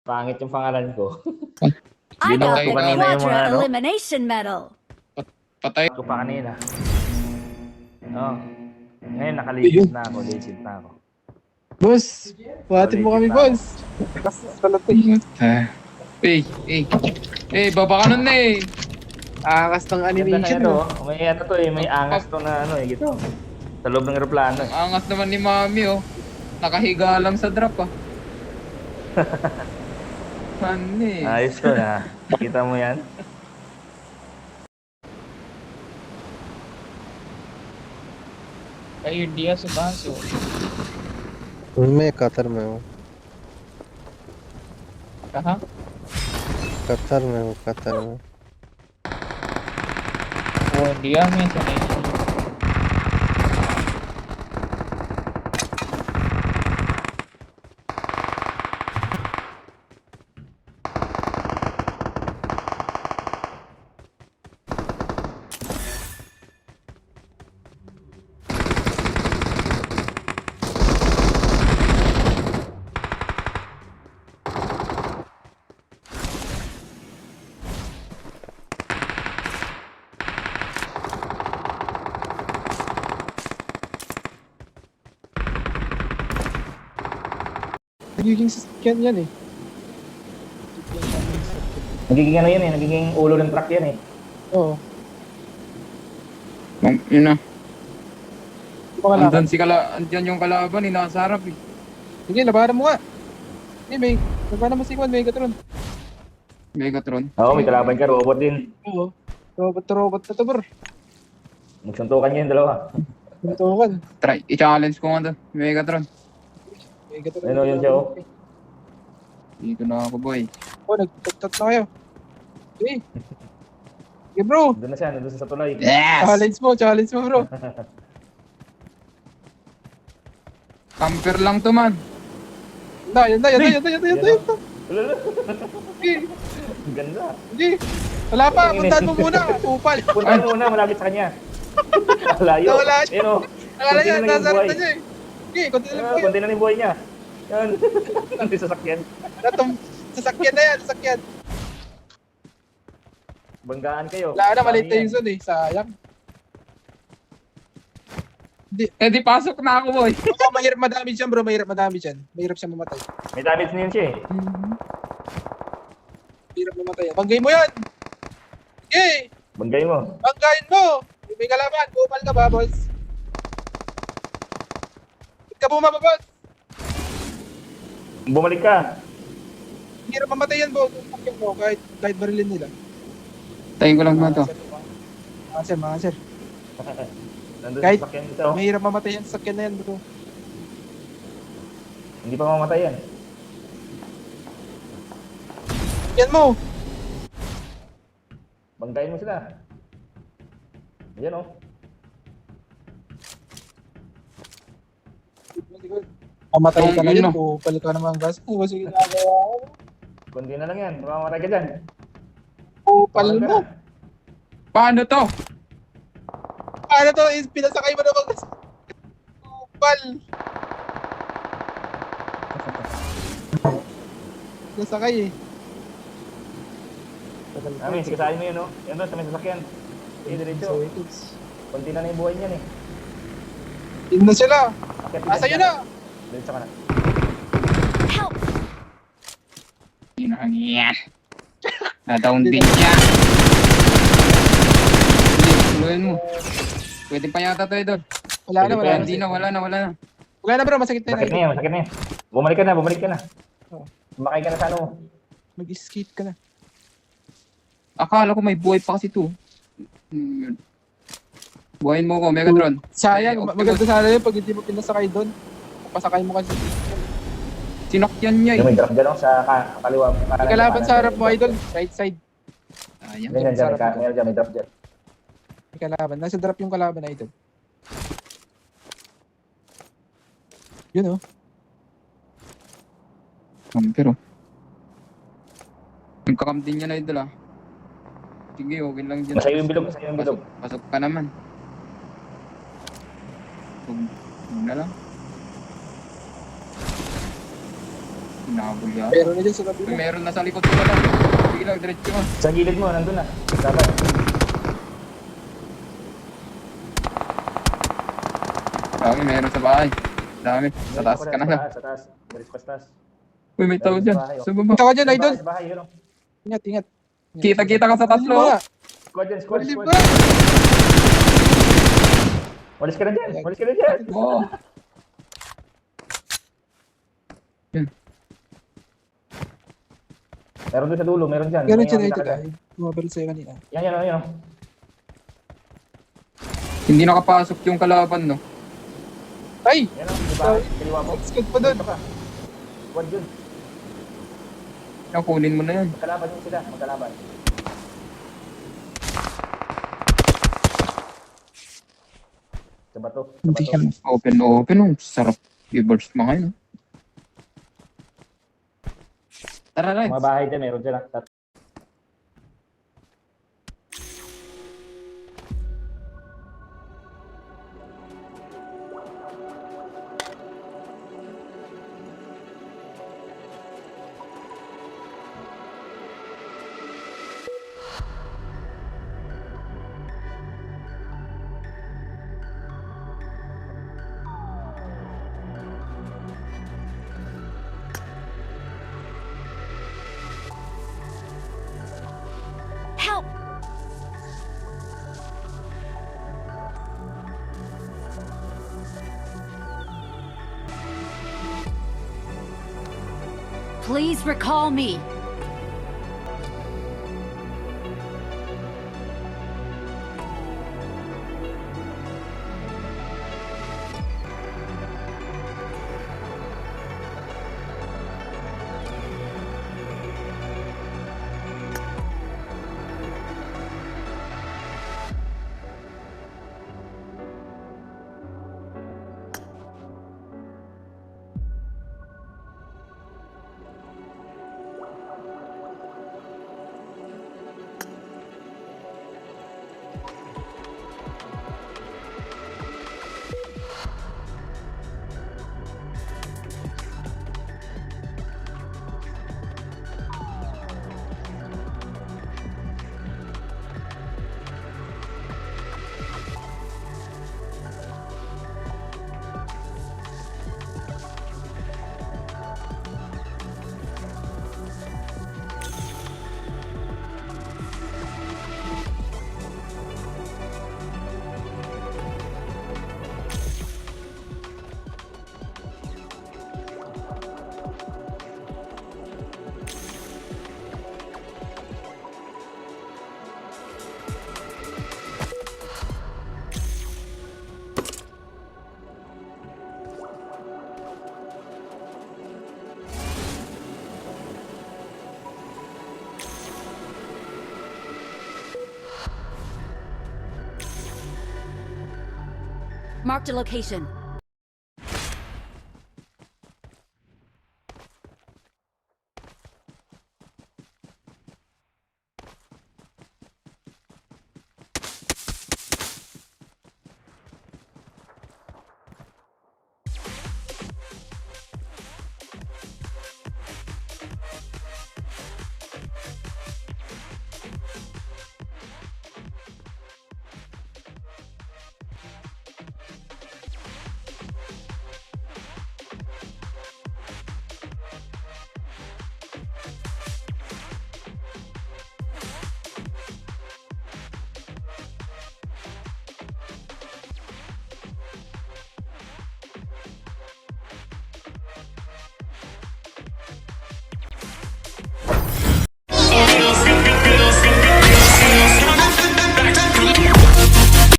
Pangit yung pangalan ko. I got Binuhat ko the kanina yung mga Quadra ano. Elimination Medal. Patay. Ko pa kanina. Oh. Ngayon nakaligid na ako. Legit na ako. Boss, buhatin mo kami, boss. Baba ka nun eh. Angas ng Ganda na animation ito. mo. May ano to eh. May angas to na ano eh. Gito. Sa loob ng aeroplano eh. Angas naman ni Mami oh. Nakahiga lang sa drop ah. Ano eh. Ayos to na. Kita mo yan? Ay, dia sa baso. मैं कतर में हूँ Kaka? Qatar में हूँ कतर में Oh, dia may sanay. Nagiging sasakyan yan eh. Nagiging ano yan eh. Nagiging ulo ng truck yan eh. Oo. Yun na. Pangalakan. Andyan yung kalaban eh. Nasa harap eh. Sige, labanan mo nga. May labanan mo si Juan, may katron. Megatron. Oo, may kalaban ka. Robot din. Oo. Robot na to, bro. Magsuntukan niyo yung dalawa. Tuntukan. Try. I-challenge ko nga to. Megatron. May katron. Ano yun siya, oh? Dito na ako boy. Oh, nagtatat na kayo. Okay. Okay, bro. Doon na siya. Doon sa tulay. Yes! Challenge mo, bro. Camper lang to man. Yan na. Okay. Ganda. Sige. Wala pa, puntahan mo muna. Upal. Punta muna. Malapit sa kanya. Layo. Wala siya. Ayun, oh. Akala niya, Kunti na lang yung nasa harap buhay. na niya eh. Okay, konti na lang po yun. Kunti na yung buhay niya. Yan. Hindi sasakyan. Sasakyan na yan, sasakyan. Banggaan kayo. Wala na, maliit na Dami yung yan. zone eh. Sayang. Eh di pasok na ako boy. Oh, mahirap madami dyan, bro. Mahirap siya mamatay. May damage na yun siya eh. Mahirap mamatay. Banggay mo yan! Okay! Banggay mo. Banggayin mo! May kalaban. Bupal ka ba, boss? Ba't ka bumaba, boss? Bumalik ka. Mahirap mamatay yan, boss. Bakit mo? Kahit barilin nila. Tayin ko lang na to. Mga sir. Nandun Kahit- sa sakyan dito. Mahirap mamatay yan. Sasakyan na yan, bro. Hindi pa mamatay yan. Yan mo! Banggayin mo sila. Ayan oh. Mamatay ka na Ayun yun. na. Bupal ka naman, gas. Ano sige ginagawa ko? Kunti na lang yan. Mamamatay ka dyan. Bupal Bangga mo. na. Paano to? Ano to? Pinasakay mo naman, gas. Bupal. Nasakay eh. Amin, sigasahin mo yun oh. Yan doon sa may sasakyan. Sige, diretso. Kunti na yung buhay niyan eh. Yun na sila. Akit Asa yun na? Diretso ka na. Help! Yun ang yan. Na-down din niya. Tuluyan mo. Pwede pa yata to idol. Wala na, wala na. Hindi na, wala na. Wala na bro, masakit na Sakit na yun. yan, masakit na yan. Bumalik ka na. Oo. Sumakay ka na sa ano mo. Mag-escape ka na. Akala ko may buhay pa kasi to. Buhayin mo ko, Megatron. Sayang, Ay, okay, maganda sana yun pag hindi mo pinasakay doon. Pasakay mo kasi. Sinokyan niya Yung eh. may drop dyan oh, sa kaliwa. May kalaban sa harap mo, idol. Right side. Sayang. Ganyan dyan, meron dyan, may drop dyan. May kalaban. Nasa drop yung kalaban, idol. Yun oh. Pero. Nagkakam din niya na idol ah. Sige, okay lang dyan. Masaya yung bilog, masaya yung bilog. Pasok ka naman. Huwag na lang. Hinabol yan. Meron na dyan sa Uy, kabila. meron na sa likod ko lang. Sige lang, diretso mo. Sa gilid mo, nandun na. Dapat. Dami, meron sa bahay. Dami. Sa taas ka na lang. Sa taas. Diretso ka sa taas. Uy, may tao dyan. Sa baba. Punta ka dyan, idol. Sa bahay, yun o. Ingat, ingat. Kita-kita ka sa tatlo. Wala. Squad dyan, squad, Wala squad. ba? Walis ka na dyan, walis ka na dyan. Oo. Meron doon sa dulo, meron dyan. Meron May dyan, nakita idol. ka Ay, bumabalik sa'yo kanina. Yan, yan, yan. Hindi nakapasok yung kalaban, no? Ay! Yan o, di ba? Kaliwa mo. Scoot pa doon. Dito ka. Squad yun. Yan, kunin mo na yan. Magkalaban yun sila, magkalaban. Sa bato, sa Hindi bato. ka. Open na open, oh. Sarap. I-burst mga yun, oh. Tara, Mga Rides. bahay dyan, meron dyan. Help! Please recall me. Marked a location.